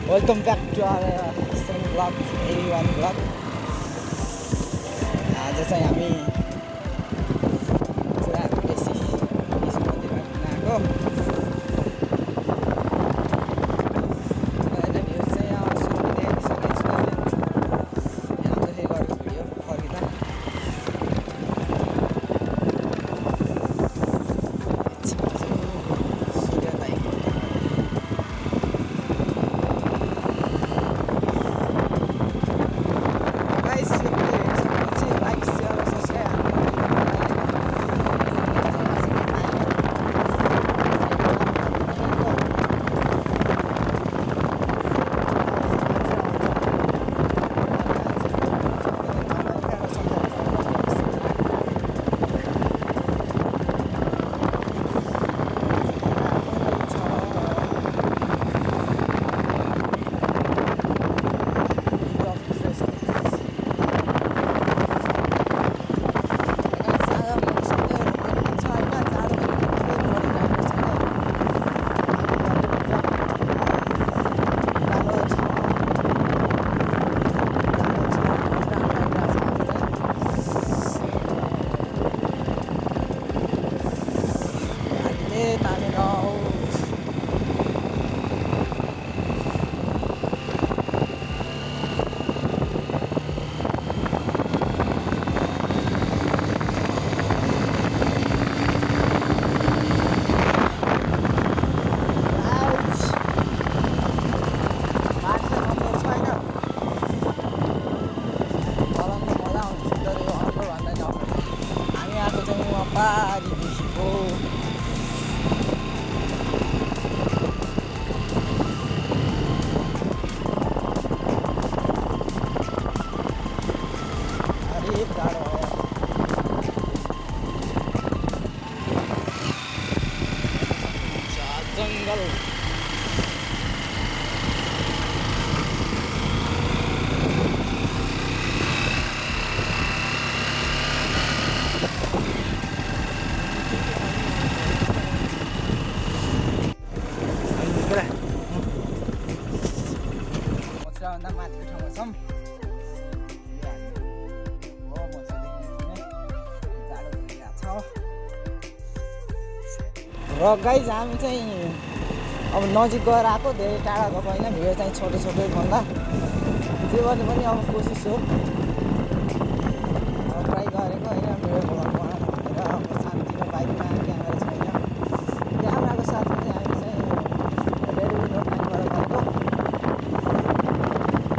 Welcome back to our second vlog, Av1 vlog. आज चाहिँ हामी पुरा बेसी मन्दिरमा घुम्न आएको। अहिले भ्यू चाहिँ सुरु देखाइसकेको छु। यहाँ जसले गरेको भिडियो फर्किँदा जंगल भन्दा माथिको ठाउँमा छौँ। र गाइज हामी चाहिँ अब नजिक गएर आएको, धेरै टाढा गएको होइन। भिडियो चाहिँ छोटो छोटो भन्दा जे गर्ने पनि अब कोसिस हो, ट्राई गरेको होइन। भिडियो बनाउनु भनेर अब शान्तिमा बाइकमा क्यामेरा छैन, क्यामेराको साथमा चाहिँ हामी चाहिँ रेडमी नोट 9 बाट गरेको।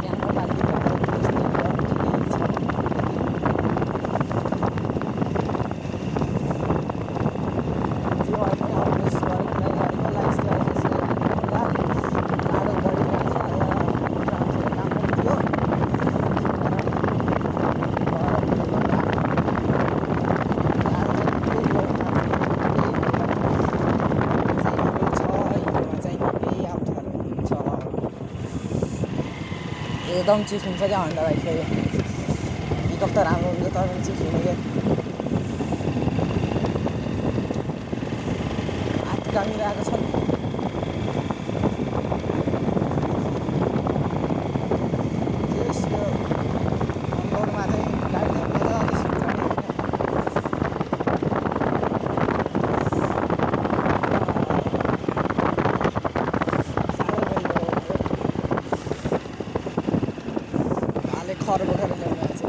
क्यामेरा बाल्टी एकदम चिप हुन्छ क्या हन्डा बाइक। फेरि पिकअप त राम्रो हुन्छ तर पनि चिप हुनु क्या। हात कामिरहेको छ। रोडमा चाहिँ गाडी खर बोकेर ल्याउनु आएको छ।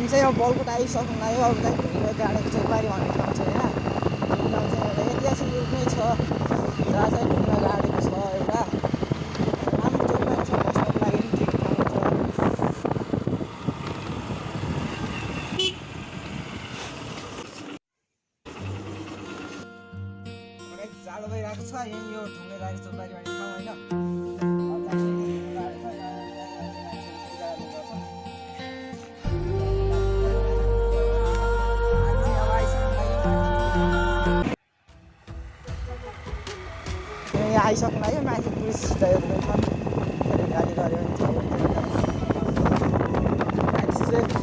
हामी चाहिँ अब बलकोट आइसक्नु लाग्यो। अब चाहिँ ढुङ्गा गाडेको चाहिँ बारी भन्ने ठाउँ छ यहाँ। ढुङ्गा चाहिँ एउटा ऐतिहासिक रूपमै छ जहाँ चाहिँ ढुङ्गा गाडेको छ एउटा राम्रो जग्गा छ, बस्नको लागि पनि ठिक ठाउँ छ। जाडो भइरहेको छ यहीँ यो ढुङ्गा गाडेको छ बारी भन्ने ठाउँ होइन। यहाँ आइसक्नु लाग्यो। माथि टुरिस्ट दाइहरू पनि छन्, गाडी गऱ्यो भने चाहिँ